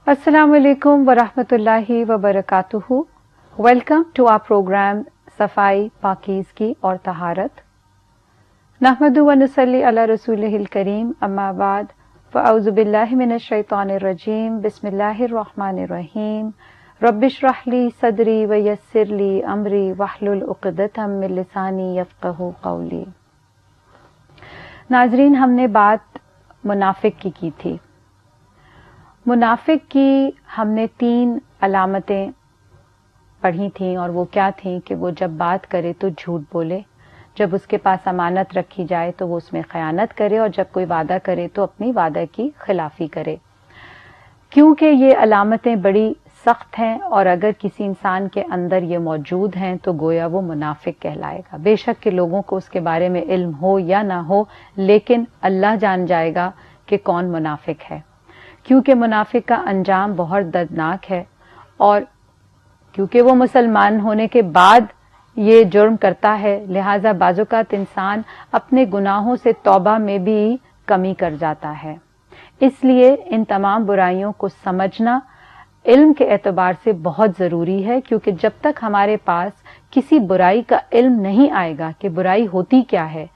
Assalamu alaikum wa rahmatullahi wa barakatuhu. Welcome to our program Safai, Pakizgi और तहारत. नहमदु व नुसल्ली अला रसूलिहिल करीम अम्मा बाद फ़अऊज़ु बिल्लाहि मिनश शैतानिर रजीम बिस्मिल्लाहिर रहमानिर रहीम रब्बिश्रह ली सदरी व यस्सिर ली अमरी वहलुल उक़दतम मिन लिसानी यफ़क़हू क़ौली. नाज़रीन, हमने बात मुनाफिक की थी. मुनाफिक की हमने 3 अलामतें पढ़ी थीं और वो क्या थीं कि वो जब बात करे तो झूठ बोले, जब उसके पास अमानत रखी जाए तो वो उसमें खयानत करे और जब कोई वादा करे तो अपनी वादा की खिलाफी करे. क्योंकि ये अलामतें बड़ी सख्त हैं और अगर किसी इंसान के अंदर ये मौजूद हैं तो गोया वो मुनाफिक कहलाएगा. बेशक के लोगों को उसके बारे में इल्म हो या ना हो, लेकिन अल्लाह जान जाएगा कि कौन मुनाफिक है, क्योंकि मुनाफिक का अंजाम बहुत दर्दनाक है. और क्योंकि वो मुसलमान होने के बाद ये जुर्म करता है, लिहाजा बाज़ौक़ात इंसान अपने गुनाहों से तौबा में भी कमी कर जाता है. इसलिए इन तमाम बुराइयों को समझना इल्म के एतबार से बहुत ज़रूरी है, क्योंकि जब तक हमारे पास किसी बुराई का इल्म नहीं आएगा कि बुराई होती क्या है,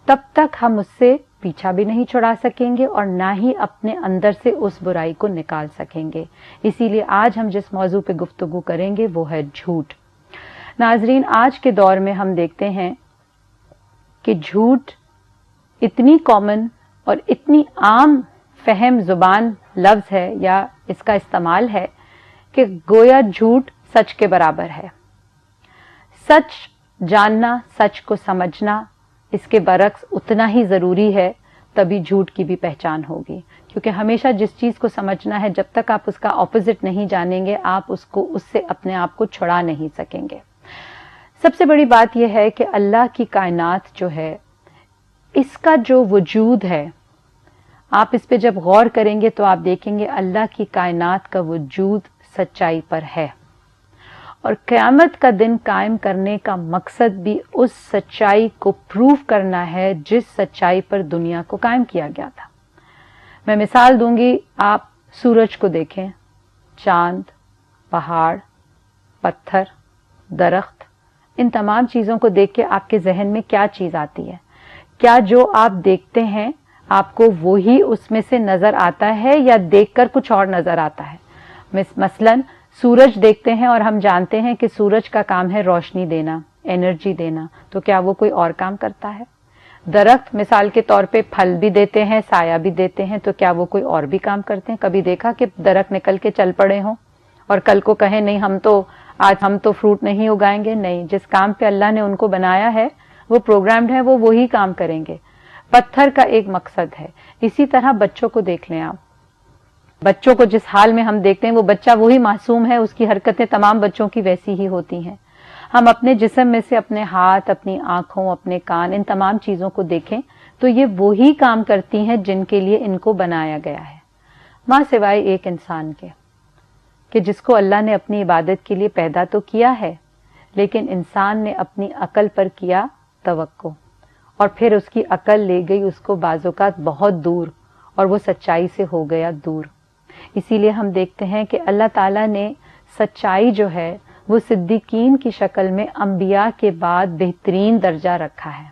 तब तक हम उससे पीछा भी नहीं छुड़ा सकेंगे और ना ही अपने अंदर से उस बुराई को निकाल सकेंगे. इसीलिए आज हम जिस मौजू पे गुफ्तगू करेंगे वो है झूठ. नाजरीन, आज के दौर में हम देखते हैं कि झूठ इतनी कॉमन और इतनी आम फहम जुबान लफ्ज़ है या इसका इस्तेमाल है कि गोया झूठ सच के बराबर है. सच जानना, सच को समझना इसके बरक्स उतना ही ज़रूरी है, तभी झूठ की भी पहचान होगी. क्योंकि हमेशा जिस चीज़ को समझना है, जब तक आप उसका ऑपोजिट नहीं जानेंगे, आप उससे अपने आप को छुड़ा नहीं सकेंगे. सबसे बड़ी बात यह है कि अल्लाह की कायनात जो है, इसका जो वजूद है, आप इस पे जब गौर करेंगे तो आप देखेंगे अल्लाह की कायनात का वजूद सच्चाई पर है. और क़यामत का दिन कायम करने का मकसद भी उस सच्चाई को प्रूव करना है जिस सच्चाई पर दुनिया को कायम किया गया था. मैं मिसाल दूंगी. आप सूरज को देखें, चांद, पहाड़, पत्थर, दरख्त, इन तमाम चीज़ों को देख के आपके जहन में क्या चीज़ आती है? क्या जो आप देखते हैं आपको वही उसमें से नज़र आता है या देखकर कुछ और नज़र आता है? मसलन सूरज देखते हैं और हम जानते हैं कि सूरज का काम है रोशनी देना, एनर्जी देना, तो क्या वो कोई और काम करता है? दरख्त मिसाल के तौर पे फल भी देते हैं, साया भी देते हैं, तो क्या वो कोई और भी काम करते हैं? कभी देखा कि दरख्त निकल के चल पड़े हों और कल को कहें नहीं आज हम तो फ्रूट नहीं उगाएंगे? नहीं, जिस काम पे अल्लाह ने उनको बनाया है, वो प्रोग्राम्ड है, वो वही काम करेंगे. पत्थर का एक मकसद है. इसी तरह बच्चों को देख लें आप. बच्चों को जिस हाल में हम देखते हैं, वो बच्चा वही मासूम है, उसकी हरकतें तमाम बच्चों की वैसी ही होती हैं. हम अपने जिस्म में से अपने हाथ, अपनी आंखों, अपने कान, इन तमाम चीज़ों को देखें तो ये वही काम करती हैं जिनके लिए इनको बनाया गया है, मां सिवाय एक इंसान के, कि जिसको अल्लाह ने अपनी इबादत के लिए पैदा तो किया है, लेकिन इंसान ने अपनी अकल पर किया तवक्को और फिर उसकी अकल ले गई उसको बाज़ौक़ात बहुत दूर और वो सच्चाई से हो गया दूर. इसीलिए हम देखते हैं कि अल्लाह ताला ने सच्चाई जो है वो सिद्दीकीन की शक्ल में अंबिया के बाद बेहतरीन दर्जा रखा है.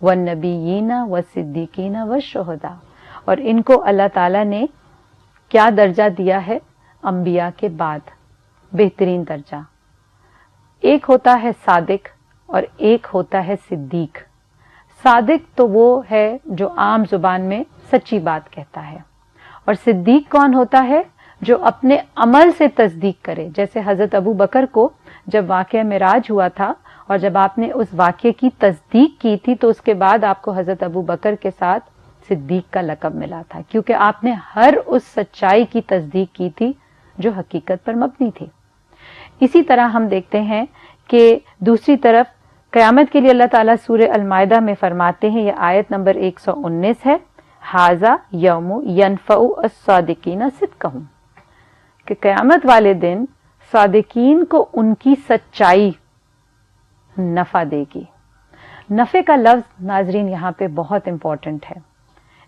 वन्नबीयीना व सिद्दीकीना व शुहदा, और इनको अल्लाह ताला ने क्या दर्जा दिया है? अंबिया के बाद बेहतरीन दर्जा. एक होता है सादिक और एक होता है सिद्दीक. सादिक तो वो है जो आम जुबान में सच्ची बात कहता है, और सिद्दीक कौन होता है? जो अपने अमल से तस्दीक करे. जैसे हजरत अबू बकर को जब वाक़या मिराज हुआ था और जब आपने उस वाक़े की तस्दीक की थी तो उसके बाद आपको हजरत अबू बकर के साथ सिद्दीक का लक़ब मिला था, क्योंकि आपने हर उस सच्चाई की तस्दीक की थी जो हकीकत पर मबनी थी. इसी तरह हम देखते हैं कि दूसरी तरफ क़यामत के लिए अल्लाह ताला सूरह अल-माइदा में फरमाते हैं, यह आयत नंबर 119 है, हाजा यौमु यनफ़उ अस्सादिकीना सिद्क़हुम, कि क़यामत वाले दिन सादिकीन को उनकी सच्चाई नफ़ा देगी. नफ़े का लफ्ज़ नाजरीन यहाँ पे बहुत इंपॉर्टेंट है.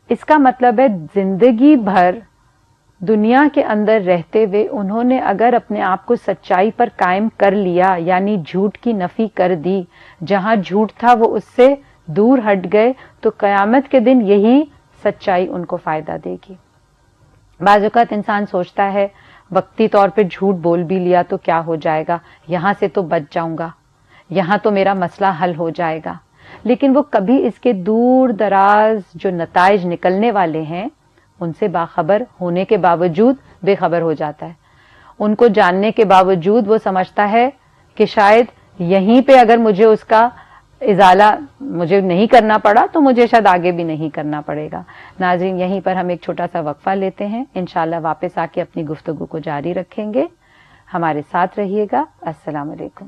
इसका मतलब है जिंदगी भर دنیا کے اندر رہتے ہوئے انہوں نے اگر اپنے آپ کو سچائی پر قائم کر لیا، یعنی جھوٹ کی نفی کر دی، جہاں جھوٹ تھا وہ اس سے دور ہٹ گئے، تو قیامت کے دن یہی سچائی ان کو فائدہ دے گی۔ بعض اوقات انسان سوچتا ہے وقتی طور پہ جھوٹ بول بھی لیا تو کیا ہو جائے گا، یہاں سے تو بچ جاؤں گا، یہاں تو میرا مسئلہ حل ہو جائے گا، لیکن وہ کبھی اس کے دور دراز جو نتائج نکلنے والے ہیں ان سے باخبر ہونے کے باوجود بے خبر ہو جاتا ہے۔ ان کو جاننے کے باوجود وہ سمجھتا ہے کہ شاید یہیں پہ اگر مجھے اس کا ازالہ مجھے نہیں کرنا پڑا تو مجھے شاید آگے بھی نہیں کرنا پڑے گا۔ ناظرین، یہیں پر ہم ایک چھوٹا سا وقفہ لیتے ہیں، انشاءاللہ واپس آ کے اپنی گفتگو کو جاری رکھیں گے۔ ہمارے ساتھ رہیے گا۔ السلام علیکم۔